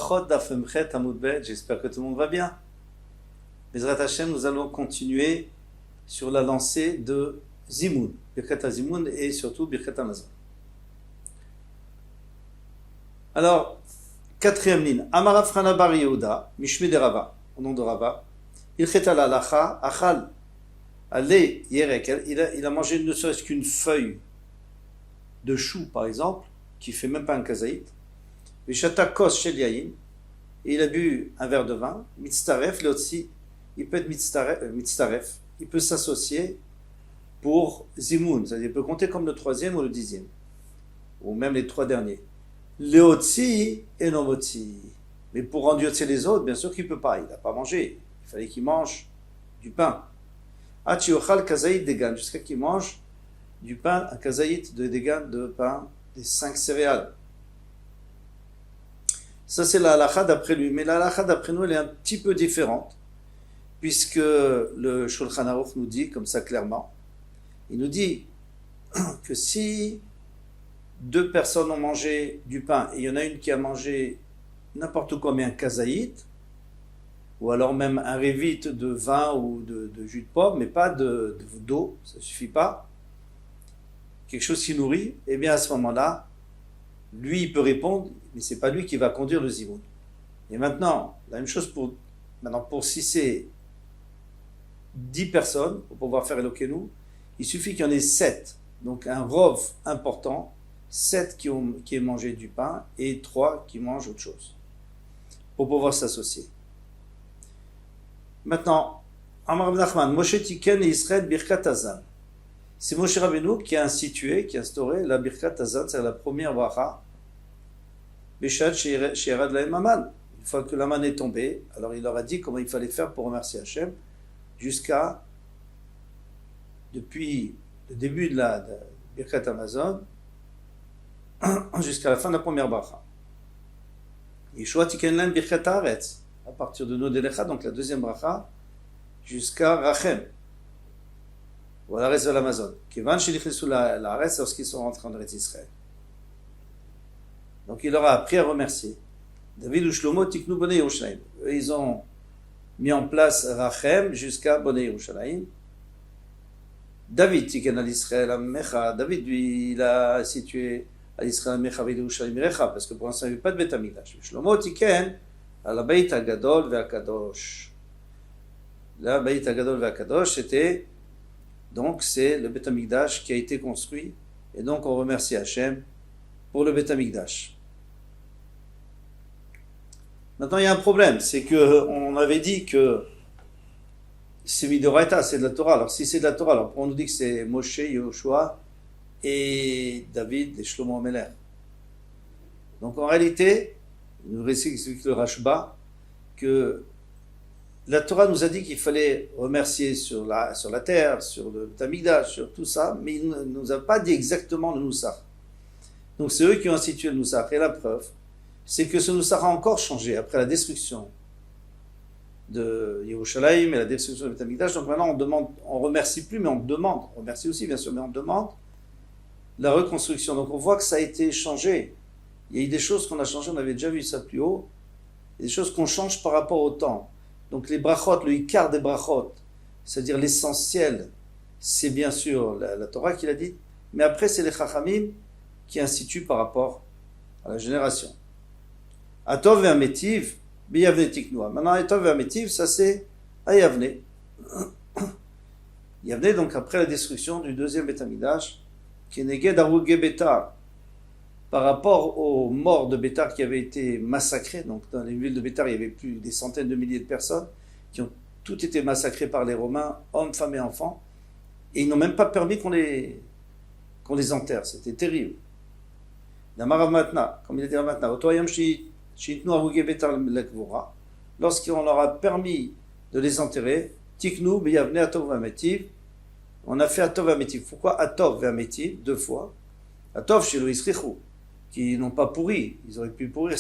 Brachot d'Afemchet Amud Bet, j'espère que tout le monde va bien. Bezrat Hashem, nous allons continuer sur la lancée de Zimoun, Birkat HaZimoun et surtout Birkat HaMazon. Alors, quatrième ligne. Amar Rav Chana bar Yehuda, Mishmi de Rava, au nom de Rava, il chet al halacha, achal, allez, yerek, il a mangé ne serait-ce qu'une feuille de chou, par exemple, qui fait même pas un kazaït, Vishata kos shel yayin, et il a bu un verre de vin, mitztaref, l'otsi, il peut être mitztaref, il peut s'associer pour zimoun, c'est-à-dire il peut compter comme le troisième ou le dixième, ou même les trois derniers. Leotzi et non motzi. Mais pour rendre yotzi les autres, bien sûr qu'il ne peut pas, il n'a pas mangé, il fallait qu'il mange du pain. Achiochal kazaït degan, jusqu'à qu'il mange du pain, un kazaït de degan de pain des 5 céréales. Ça, c'est la halakha d'après lui. Mais la halakha d'après nous, elle est un petit peu différente, puisque le Shulchan Aruch nous dit, comme ça clairement, il nous dit que si deux personnes ont mangé du pain, et il y en a une qui a mangé n'importe quoi, mais un kazaït, ou alors même un révite de vin ou de jus de pomme, mais pas d'eau, ça ne suffit pas, quelque chose qui nourrit, et bien à ce moment-là, lui, il peut répondre, mais ce n'est pas lui qui va conduire le zimoun. Et maintenant, la même chose pour si c'est 10 personnes, pour pouvoir faire Elokeinu, il suffit qu'il y en ait 7. Donc un rov important, 7 qui aient mangé du pain et 3 qui mangent autre chose, pour pouvoir s'associer. Maintenant, Amar Rav Nachman, Moshe Tiken et Israël Birkat Hazan. C'est Moshe Rabbeinu qui a institué, qui a instauré la Birkat Hazan, c'est la première bracha. Béchad Sheirad Lahem Aman. Une fois que l'aman est tombé, alors il leur a dit comment il fallait faire pour remercier Hachem, depuis le début de la Birkat Hamazon, jusqu'à la fin de la première bracha. Yeshua Tiken Lahem Birkat Haaretz, à partir de Nodelecha, donc la deuxième bracha, jusqu'à Rachem. Voilà, reste de l'Amazon. Kevan Shelichnesu Laaretz, lorsqu'ils sont rentrés en Eretz Israël. Donc il leur a appris à remercier. David ou Shlomo Tiknu Bonei Yerushalayim. Ils ont mis en place Rachem jusqu'à Bonei Yerushalayim. David Tiken al Israël Amecha. David, lui, il a situé à Israël Amecha Vid Yerushalayim Recha, parce que pour l'instant il n'y avait pas de Beth Hamikdash. Shlomo Tiken al Beit Hagadol ve'Akadosh. La Beit Hagadol ve'Akadosh, c'était donc c'est le Beth Hamikdash qui a été construit, et donc on remercie Hachem pour le Beth Hamikdash. Maintenant, il y a un problème, c'est qu'on avait dit que c'est Midoraita, c'est de la Torah. Alors, si c'est de la Torah, alors on nous dit que c'est Moshe, Yoshua et David et Shlomo Ameler. Donc, en réalité, il nous explique le Rashba que la Torah nous a dit qu'il fallait remercier sur la terre, sur le Beth Hamikdash, sur tout ça, mais il ne nous a pas dit exactement le Nusach. Donc, c'est eux qui ont institué le Nusach. Et la preuve, c'est que ce Nusach a encore changé après la destruction de Yerushalayim et la destruction du Beth Hamikdash. Donc maintenant on remercie plus, mais on demande, on remercie aussi bien sûr, mais on demande la reconstruction. Donc on voit que ça a été changé. Il y a eu des choses qu'on a changées, on avait déjà vu ça plus haut, des choses qu'on change par rapport au temps. Donc les brachot, le ikar des brachot, c'est-à-dire l'essentiel, c'est bien sûr la Torah qui l'a dit, mais après c'est les chachamim qui instituent par rapport à la génération. Atov et Amétiv, Biyavne Tiknoa. Maintenant, Atov et Amétiv, ça c'est Ayavne. Yavne, donc après la destruction du deuxième Beth Hamikdash, qui est Neged Aruge Betar, par rapport aux morts de Betar qui avaient été massacrés. Donc dans les villes de Betar, il y avait plus des centaines de milliers de personnes qui ont toutes été massacrées par les Romains, hommes, femmes et enfants, et ils n'ont même pas permis qu'on les enterre. C'était terrible. Damarav Matna, comme il était à Matna, Otoyam Shi lorsqu'on leur a permis de les enterrer, Tiknu biyavne atov v'ametiv, on a fait atov v'ametiv. Pourquoi atov v'ametiv 2 fois? Atov chez l'Isrichou, qui n'ont pas pourri, ils auraient pu pourrir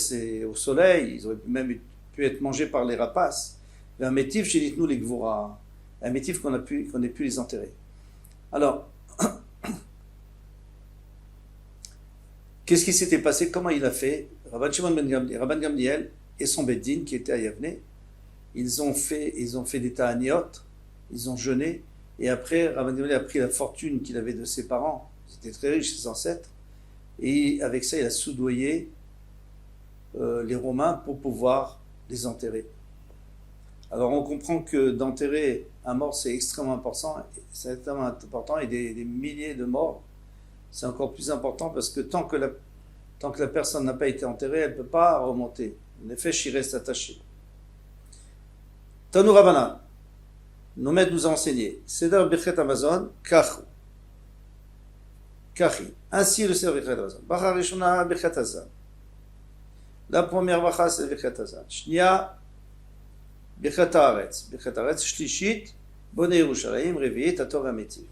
au soleil, ils auraient même pu être mangés par les rapaces. V'ametiv chez l'itnu les gvura, ametiv qu'on ait pu les enterrer. Alors, qu'est-ce qui s'était passé? Comment il a fait? Rabban Gamliel, et son Beddin qui était à Yavne. Ils ont fait des ta'aniot, ils ont jeûné, et après, Rabban Gamliel a pris la fortune qu'il avait de ses parents, ils étaient très riches, ses ancêtres, et avec ça, il a soudoyé les Romains pour pouvoir les enterrer. Alors on comprend que d'enterrer un mort, c'est extrêmement important, et des milliers de morts, c'est encore plus important parce que tant que la personne n'a pas été enterrée, elle ne peut pas remonter. En effet, il reste attaché. Tanou Rabbanan, nos maîtres nous ont enseigné, Seder Birchet Hamazon, Kachi. Ainsi le Seder Birchet Hamazon. Bracha Rishona Birchet Hazan. La première bracha, c'est Birchet Hazan. Shnia, Birchet Haaretz. Birchet Haaretz, Shlishit, Bonei Yerushalayim, Revi'it, Ator Hametiv.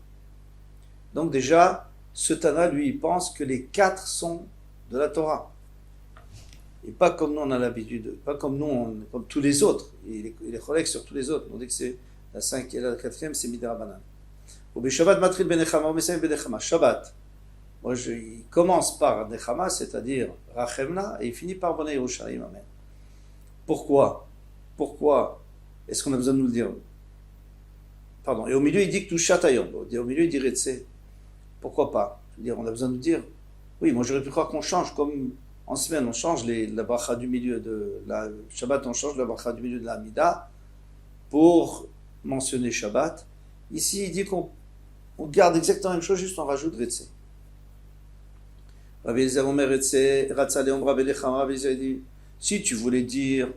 Donc déjà, ce Tana, lui, il pense que les 4 sont de la Torah. Et pas comme nous on a l'habitude, pas comme nous, comme tous les autres. Il est collègue sur tous les autres. On dit que c'est la 5e et la 4e, c'est Midra Banan. Ou Shabbat Matril Benechama, ou Mesayim Benechama. Shabbat. Il commence par Nechama, c'est-à-dire Rachemna, et il finit par Bonei Yerushalayim. Amen. Pourquoi est-ce qu'on a besoin de nous le dire? Pardon. Et au milieu, il dit que tout Shatayom. Au milieu, il dit Retse. Pourquoi pas? Je veux dire, on a besoin de nous dire. Oui, moi j'aurais pu croire qu'on change comme. En semaine, on change la bracha du milieu de la Shabbat, on change la bracha du milieu de la Hamida pour mentionner Shabbat. Ici, il dit qu'on garde exactement la même chose, juste on rajoute Retse. Si tu voulais dire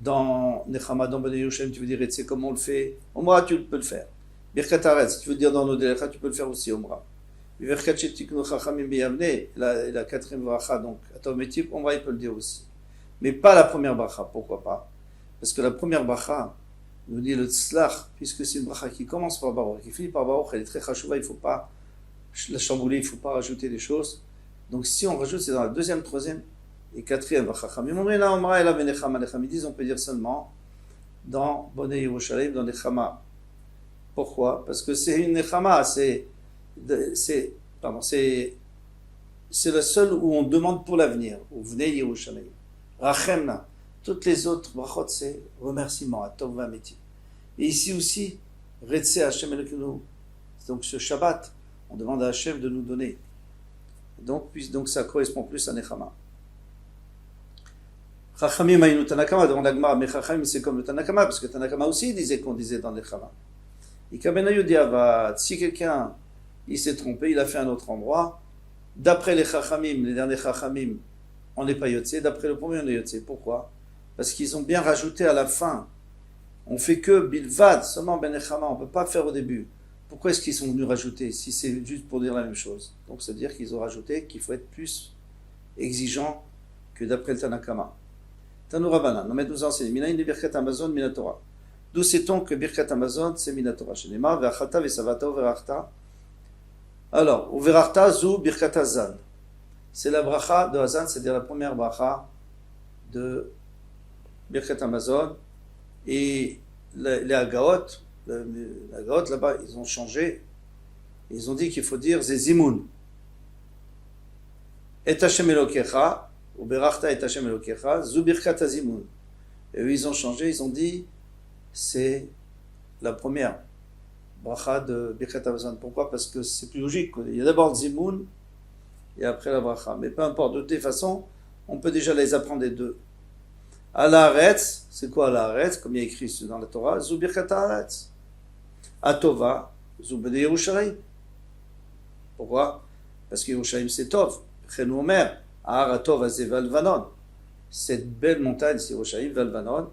dans Nechama, dans Bonei Yerushalayim, tu veux dire Retse, comment on le fait? Omra, tu peux le faire. Birkat Haaretz, si tu veux dire dans Nodelecha, tu peux le faire aussi, Omra. La 4e bracha, donc, Atov Metiv, on va, il peut le dire aussi. Mais pas la première bracha, pourquoi pas? Parce que la première bracha, nous dit le tzlach, puisque c'est une bracha qui commence par Baruch, qui finit par Baruch, elle est très chachouva, il ne faut pas la chambouler, il ne faut pas rajouter des choses. Donc si on rajoute, c'est dans la 2e, 3e et 4e bracha. Ils disent, on peut dire seulement dans Bonei Yerushalayim, dans Nechama. Pourquoi? Parce que c'est une Nechama, c'est le seul où on demande pour l'avenir. Où venez Yerushalayim. Rachemna. Toutes les autres brachot, c'est remerciement, Atov Vameti. Et ici aussi, Retse Hashem Elokeinu. Donc ce Shabbat, on demande à Hashem de nous donner. Donc ça correspond plus à Nechama. Chachamim Aïnou Tanakama, devant la Gemara, mais Chachamim c'est comme le Tanakama, parce que Tanakama aussi disait qu'on disait dans Nechama. Si quelqu'un il s'est trompé, il a fait un autre endroit. D'après les Chachamim, les derniers Chachamim, on n'est pas Yotze. D'après le premier, on est Yotze. Pourquoi? Parce qu'ils ont bien rajouté à la fin. On fait que Bilvad, seulement Ben Nechama, on ne peut pas faire au début. Pourquoi est-ce qu'ils sont venus rajouter si c'est juste pour dire la même chose? Donc c'est-à-dire qu'ils ont rajouté qu'il faut être plus exigeant que d'après le Tanakama. Tanou Rabbanan, on met nous enseigner. Minayin de Birkat Amazon, Minatora. D'où sait-on que Birkat Amazon, c'est Minatora? Shenema, Ve'achata, Ve'savata, Ve'achta. Alors, Uverachta zu Birkat Hazan. C'est la bracha de Hazan, c'est-à-dire la première bracha de Birkat Hamazon. Et les Hagaot, là-bas, ils ont changé. Ils ont dit qu'il faut dire Zezimoun. Et Hashem Elokecha, Uberachta et Hashem Elokecha, zu Birkat Hazimoun. Et eux, ils ont changé, ils ont dit c'est la première bracha de Birkat Hamazon. Pourquoi? Parce que c'est plus logique. Il y a d'abord le Zimoun et après la bracha. Mais peu importe, de toute façon, on peut déjà les apprendre les deux. Al-Haaretz, c'est quoi Al-Haaretz? Comme il y a écrit dans la Torah, Zu Birkat Haaretz. Atova, Zu Bonei Yerushalayim. Pourquoi? Parce que Yerushalayim c'est Tov. Chenu Omer, Ahar Atov Azeh Valvanon. Cette belle montagne, c'est Yerushalayim, Valvanon.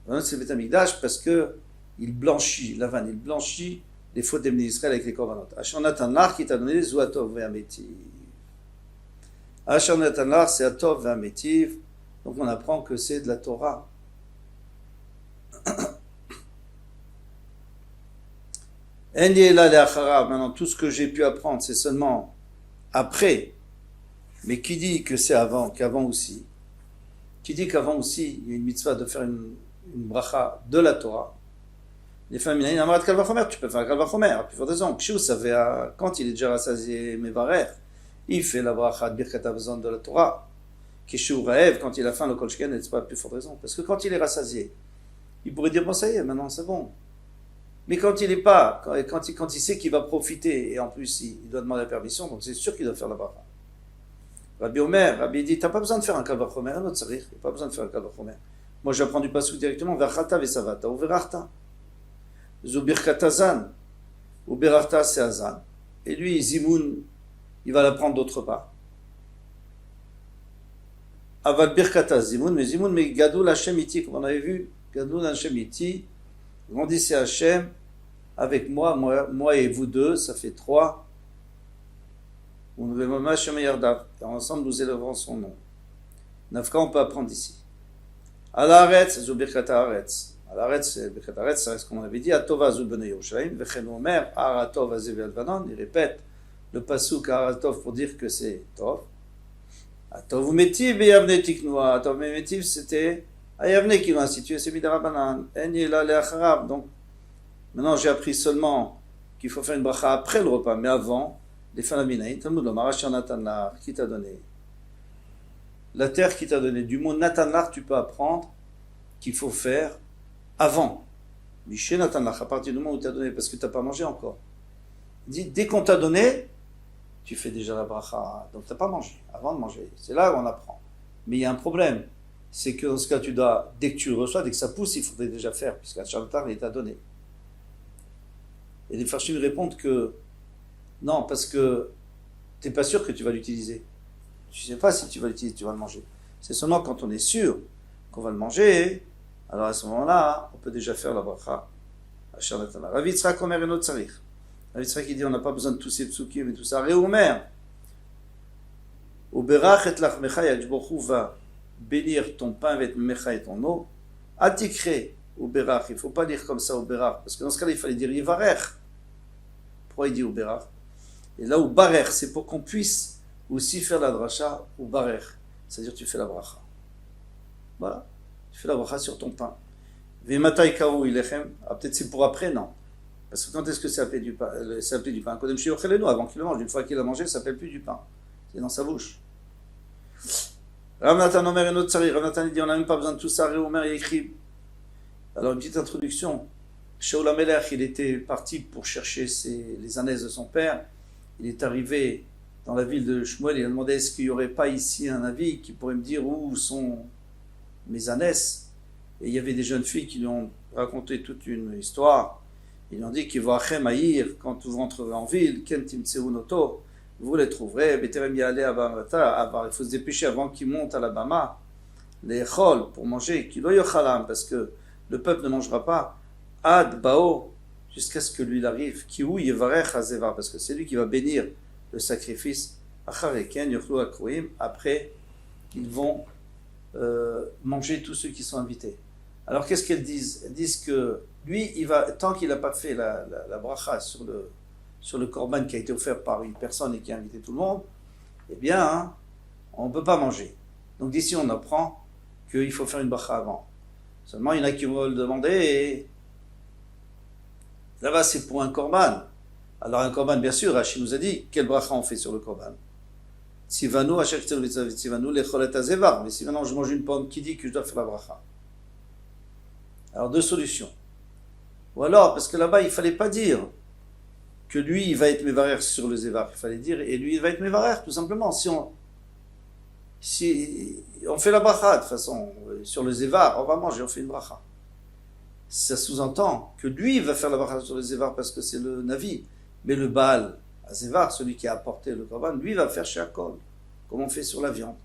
Valvanon, c'est le Beth Amikdash parce que il blanchit, la vanne, il blanchit les fautes des Israël avec les korbanot. Asher Natan Lach qui t'a donné Zu Atov Ve'ametiv. Asher Natan Lach, c'est Atov Ve'ametiv. Donc on apprend que c'est de la Torah. Maintenant, tout ce que j'ai pu apprendre, c'est seulement après. Mais qui dit que c'est avant, qu'avant aussi? Qui dit qu'avant aussi, il y a une mitzvah de faire une bracha de la Torah? Les femmes, il y a une kalvachomer, tu peux faire kalvachomer, plus forte raison. Quand il est déjà rassasié Mevarer, il fait la bracha de Birkat Hamazon de la Torah. Keshu Raev, quand il a faim, le Kolchken, n'est pas la plus forte raison. Parce que quand il est rassasié, il pourrait dire, bon, ça y est, maintenant c'est bon. Mais quand il n'est pas, quand il sait qu'il va profiter, et en plus il doit demander la permission, donc c'est sûr qu'il doit faire la bracha. Rabbi dit, t'as pas besoin de faire un kalvachomer, un autre sarir, t'as pas besoin de faire un kalvachomer. Moi j'apprends du pasuk directement, verchata vesavata, ou verachta. Zubirkata zan, ou berachta c'est azan. Et lui, Zimoun, il va l'apprendre d'autre part. Aval birkata Zimoun, mais Gadoul Hashem iti, comme on avait vu, Gadoul Hashem iti, grandissez Hashem avec moi et vous deux, ça fait 3. Ensemble nous élèverons son nom. Nafka, on peut apprendre ici. Al-Haaretz, Zubirkata Haaretz. Al-Haaretz, c'est Birkat Haaretz, ça reste comme on avait dit, Atova Zubene Yerushalayim, Vechen Omer, Aratov Azev Alvanon, il répète le pasuk Aratov pour dire que c'est Tov. Atov Metiv et Yavne Tiknoua. Atov Metiv, c'était Ayavne qui l'a institué, c'est Midarabanan. Enyela Leacharab. Donc, maintenant j'ai appris seulement qu'il faut faire une bracha après le repas, mais avant, les Falaminaï, Talmud Lomar, Asher Natan Lar, qui t'a donné la terre qui t'a donné. Du mot Natan Lar, tu peux apprendre qu'il faut faire avant. Miché Natan Lar, à partir du moment où tu as donné, parce que tu n'as pas mangé encore. Il dit, dès qu'on t'a donné, tu fais déjà la bracha, donc tu n'as pas mangé, avant de manger. C'est là où on apprend. Mais il y a un problème, c'est que dans ce cas, tu dois, dès que tu le reçois, dès que ça pousse, il faudrait déjà faire, puisqu'à Charlotte, il t'a donné. Et les Farshim répondent que non, parce que tu n'es pas sûr que tu vas l'utiliser. Tu ne sais pas si tu vas l'utiliser, tu vas le manger. C'est seulement quand on est sûr qu'on va le manger, alors à ce moment-là, on peut déjà faire la bracha à Charlotte. Rav Yitzhak Omer et notre Tzarich. Rav Yitzhak il dit on n'a pas besoin de tous ces psukim et tout ça. Réomer. Au berach et lachmecha, Yajbochou va bénir ton pain avec mecha et ton eau. Atikre au berach. Il ne faut pas dire comme ça au berach, parce que dans ce cas-là, il fallait dire yivarech. Pourquoi il dit au berach? Et là où barer, c'est pour qu'on puisse aussi faire la dracha ou barer. C'est-à-dire tu fais la bracha. Voilà. Tu fais la bracha sur ton pain. Vematai karu ilechem. Ah, peut-être c'est pour après, non. Parce que quand est-ce que c'est appelé du pain? C'est appelé du pain. Kodem shiochelenu, avant qu'il le mange. Une fois qu'il a mangé, ça s'appelle plus du pain. C'est dans sa bouche. Rav Natan Omer et notre Tzari. Rav Natan dit on n'a même pas besoin de tout ça. Rav Omer il écrit. Alors une petite introduction. Shaul HaMelech, il était parti pour chercher les ânesse de son père. Il est arrivé dans la ville de Shmuel, il a demandé est-ce qu'il n'y aurait pas ici un avis qui pourrait me dire où sont mes ânesses. Et il y avait des jeunes filles qui lui ont raconté toute une histoire. Ils lui ont dit qu'il va à quand vous rentrerez en ville, vous les trouverez, il faut se dépêcher avant qu'ils montent à la Bama, les chol pour manger, parce que le peuple ne mangera pas, ad bao, jusqu'à ce que lui arrive, kiou yevarech hazevar, parce que c'est lui qui va bénir le sacrifice, après ils vont manger tous ceux qui sont invités. Alors qu'est-ce qu'elles disent? Elles disent que lui, il va, tant qu'il n'a pas fait la bracha sur le korban qui a été offert par une personne et qui a invité tout le monde, eh bien, hein, on ne peut pas manger. Donc d'ici on apprend qu'il faut faire une bracha avant. Seulement il y en a qui vont le demander et là-bas, c'est pour un korban. Alors, un korban, bien sûr, Rachid nous a dit quel bracha on fait sur le korban. Tzivanu, Tzivanu, lecholet hazevar. Mais si maintenant je mange une pomme, qui dit que je dois faire la bracha? Alors, deux solutions. Ou alors, parce que là-bas, il ne fallait pas dire que lui, il va être mévarer sur le zévar. Il fallait dire, et lui, il va être mévarer, tout simplement. Si on fait la bracha, de toute façon, sur le zévar, on va manger, on fait une bracha. Ça sous-entend que lui va faire la bracha sur le zévar parce que c'est le navi, mais le Baal à zévar, celui qui a apporté le korban, lui va faire chez Akol, comme on fait sur la viande.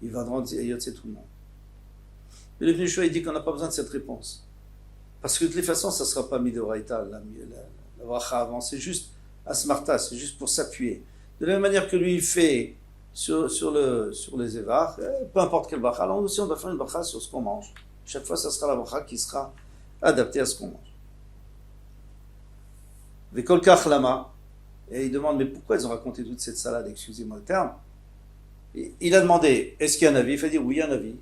Il va rendre Yotze tout le monde. Mais le Vnei il dit qu'on n'a pas besoin de cette réponse. Parce que de toute façon, ça ne sera pas Midoraita, la bracha avant, c'est juste Asmarta, c'est juste pour s'appuyer. De la même manière que lui, il fait sur les zévar, peu importe quelle bracha, alors nous aussi on doit faire une bracha sur ce qu'on mange. Chaque fois, ça sera la bracha qui sera adapté à ce qu'on mange. Vekol kach lama, et il demande mais pourquoi ils ont raconté toute cette salade, excusez-moi le terme. Il a demandé est-ce qu'il y a un avis? Il fait dire oui, il y a un avis.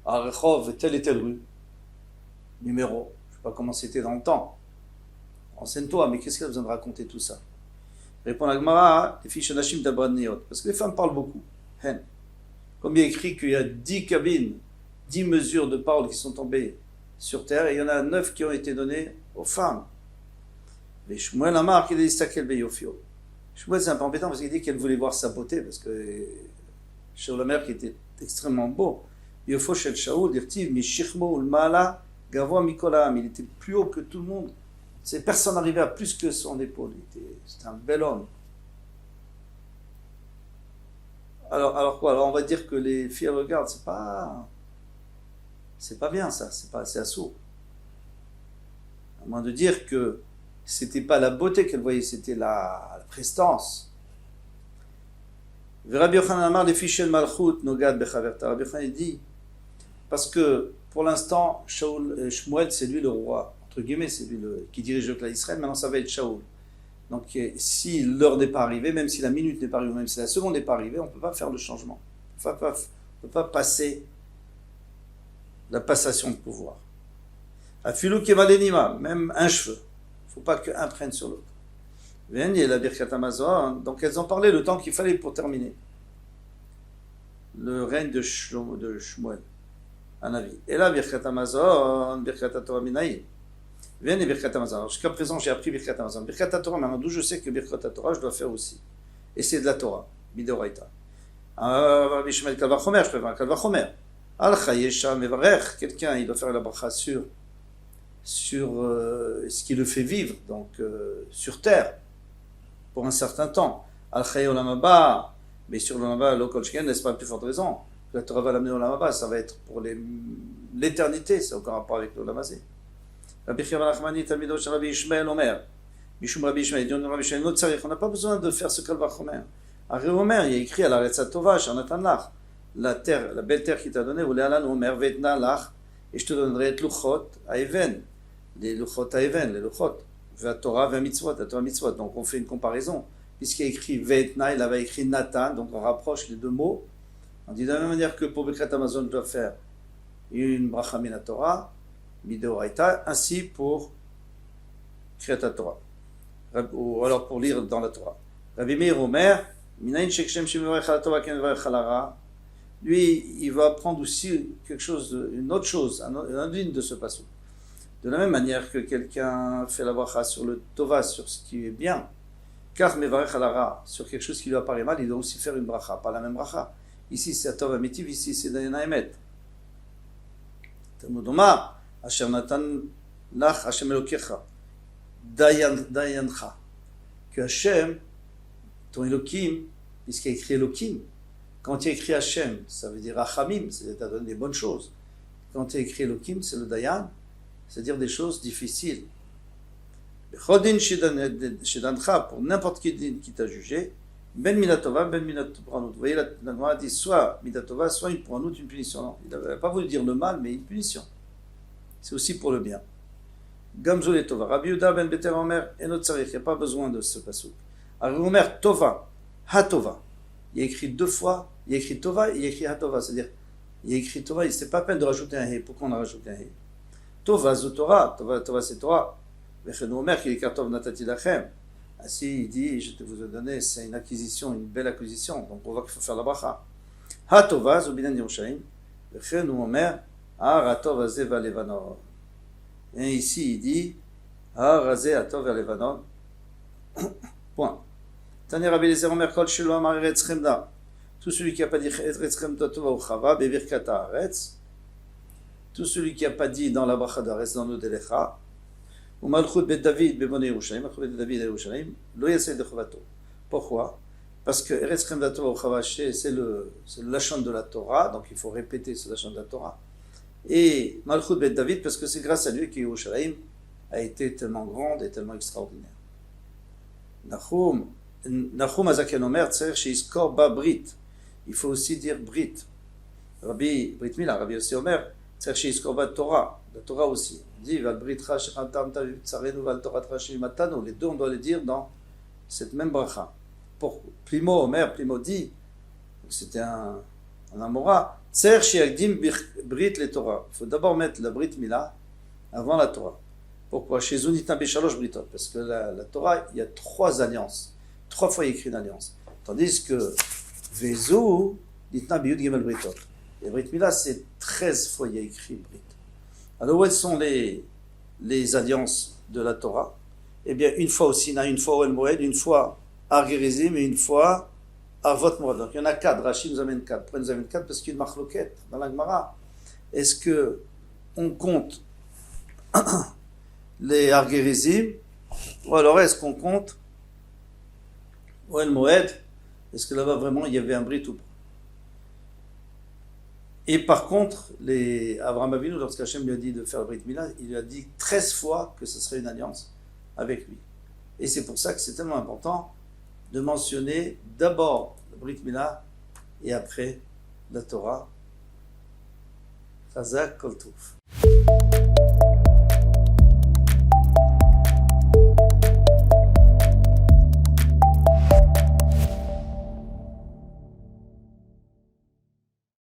À Rechov, telle et telle rue, numéro, je ne sais pas comment c'était dans le temps. Renseigne-toi, mais qu'est-ce qu'il a besoin de raconter tout ça? Répond la Gemara, les fiches Nashim d'Abradniot, parce que les femmes parlent beaucoup. Hen. Comme il est écrit qu'il y a 10 cabines, 10 mesures de paroles qui sont tombées sur terre, et il y en a 9 qui ont été données aux femmes. Mais Shmuel Amar, qu'il est Istakel Beyofio. Shmuel, c'est un peu embêtant parce qu'il dit qu'elle voulait voir sa beauté, parce que Shaul Amer qui était extrêmement beau. Yofo Shel Shaul, dirtiv, Mishichmo Ulmala, Gavoa Mikolam, il était plus haut que tout le monde. Personne n'arrivait à plus que son épaule. C'était un bel homme. Alors quoi? Alors on va dire que les filles regardent, c'est pas bien ça, c'est assaut. À moins de dire que c'était pas la beauté qu'elle voyait, c'était la prestance. Rabbi Yochanan Amar les fichel malchut nogad bechaverta. Rabbi Yochanan dit parce que pour l'instant Shmuel c'est lui le roi entre guillemets, c'est lui qui dirige le clan d'Israël. Maintenant ça va être Shaul. Donc si l'heure n'est pas arrivée, même si la minute n'est pas arrivée, même si la seconde n'est pas arrivée, on ne peut pas faire le changement. On ne peut pas passer la passation de pouvoir. Afilou kevalenima, même un cheveu. Il ne faut pas qu'un prenne sur l'autre. Il y a la Birkat Hamazon. Donc elles ont parlé le temps qu'il fallait pour terminer le règne de Shmuel, un avis. Et là, Birkat Hamazon, Birkat Torah Minaï. Viens et Birkat Hamazon. Jusqu'à présent, j'ai appris Birkat Hamazon. Birkat Torah, maintenant, d'où je sais que Birkat Torah, je dois faire aussi. Et c'est de la Torah, Midoraita. Rabbi Shmuel Kalvachomer, je peux faire un Kalvachomer. Al-Chayesha Mevarech, quelqu'un, il doit faire la bracha sur ce qui le fait vivre, donc sur terre, pour un certain temps. Al-Chaye Olamaba, mais sur l'Olamaba, l'Okolchken, n'est-ce pas la plus forte raison? La Torah va l'amener au Olamaba, ça va être pour l'éternité, ça n'a aucun rapport avec l'Olamazé. Rabbi Chiyav Nachmani, Talmido Shel Rabbi Ishmael Omer, Mishum Rabbi Ishmael, dit Rabbi Ishmael, on n'a pas besoin de faire ce Kal Vachomer. Rabbi Omer, il y a écrit à la Retsa Tova, Shanatan Lach, la terre, la belle terre qu'il t'a donnée, Oule Alan Omer, Vetna Lach, et je te donnerai et Luchot à Even, les Luchot à Even, les Luchot, Ve Torah, Ve Mitzvot, la Torah Mitzvot. Donc on fait une comparaison, puisqu'il y a écrit Vetna, il avait écrit Nathan, donc on rapproche les deux mots. On dit de la même manière que pour Birkat Hamazon, je dois faire une bracha min Torah, Midoraita, ainsi pour Kriyat Torah, ou alors pour lire dans la Torah. Rabbi Meir Omer, Minayin Shekshem Shemevarech ala Torah Ken Mevarech ala Ra. Lui, il va apprendre aussi une autre chose, un ligne de ce passage. De la même manière que quelqu'un fait la bracha sur le Tova, sur ce qui est bien, car Mevarech ala Ra, sur quelque chose qui lui apparaît mal, il doit aussi faire une bracha, pas la même bracha. Ici c'est Tova Mitiv, ici c'est Dayana Emet. Talmud Omar, Asher Natan Lach Hashem Elokecha, Dayancha, que Hashem, ton Elohim, puisqu'il y a écrit Elohim, quand il y a écrit Hashem, ça veut dire Rachamim, c'est-à-dire donner des bonnes choses. Quand il y a écrit Elohim, c'est le Dayan, c'est-à-dire des choses difficiles. Chodin Shedancha, pour n'importe qui t'a jugé, Ben Minatova, Ben Minatopranut. Vous voyez, la Gemara dit soit Minatova, soit une Pranut, une punition. Non, il n'avait pas voulu dire le mal, mais une punition. C'est aussi pour le bien. Gamzul et Tova. Rabbi Yehuda ben Beter Omer, et notre Tzarich, il n'y a pas besoin de ce passage. Alors Omer, Tova, Ha-Tova. Il y a écrit deux fois, il y a écrit Tova et il y a écrit Ha-Tova. C'est-à-dire, il y a écrit Tova, c'est pas peine de rajouter un He. Pourquoi on a rajouté un He? Tova, Zotora, Tova, c'est Torah. Vechenu Omer, qui est Kartov Natati Lachem. Ainsi, il dit, je te vous ai donné, c'est une acquisition, une belle acquisition. Donc, on voit qu'il faut faire la bracha. Ha-Tova, Zobinan Yerushalayim. Vechenu Omer, Ha-Ratov Azeva Levanon. Et ici, il dit, Ha-Razé Atov Levanon. Point. Tani Rabbi Eliezer Omer Kol Shelo Amar Eretz Chemda. Tout celui qui n'a pas dit Eretz Chemda Tova ou Chava, Bevirkat Haaretz. Tout celui qui n'a pas dit dans la bracha d'Haaretz, dans l'Odelecha, ou Malchut Bet David, Bebone Yerushalayim, Malchut Bet David Yerushalayim, Lo Yasei de Chavato. Pourquoi? Parce que Eretz Chemda Tova ou Chava, c'est le lachon de la Torah, donc il faut répéter ce lachon de la Torah. Et Malchut Bet David, parce que c'est grâce à lui que Yerushalayim a été tellement grande et tellement extraordinaire. Nachum Azaken Omer, Tzer Sheizkor Ba Brit. Il faut aussi dire Brit. Rabbi Brit Mila, Rabbi Yossi Omer, Tzer Sheizkor Ba Torah. La Torah aussi. On dit Val Brit Ra Shechantam Tavim Tsarenu Val Torah Trashim Matano. Les deux, on doit les dire dans cette même bracha. Pour Plimo Omer, Plimo dit, c'était un Amora, Tzer Sheagdim Brit le Torah. Il faut d'abord mettre la Brit Mila avant la Torah. Pourquoi? Chez Zunitam Beshalosh Britot. Parce que la Torah, il y a 3 alliances. 3 fois il y a écrit une alliance. Tandis que Vezou, Ditna biyud gimel britot. Et Brit Mila, c'est 13 fois il y a écrit Brit. Alors où elles sont les alliances de la Torah? Eh bien, une fois au Sinaï, une fois au El Moed, une fois à Gerizim et une fois à Vot Moed. Donc il y en a 4. Rachid nous amène 4. Pourquoi il nous amène 4? Parce qu'il y a une marloquette dans la Gemara. Est-ce que on compte les Argerizim ou alors est-ce qu'on compte au El Moed? Est-ce que là-bas vraiment il y avait un Brit ou pas? Et par contre, Abraham Avinu, lorsqu'Hachem lui a dit de faire le Brit Mila, il lui a dit 13 fois que ce serait une alliance avec lui. Et c'est pour ça que c'est tellement important de mentionner d'abord le Brit Mila et après la Torah. Chazak Kol Tov.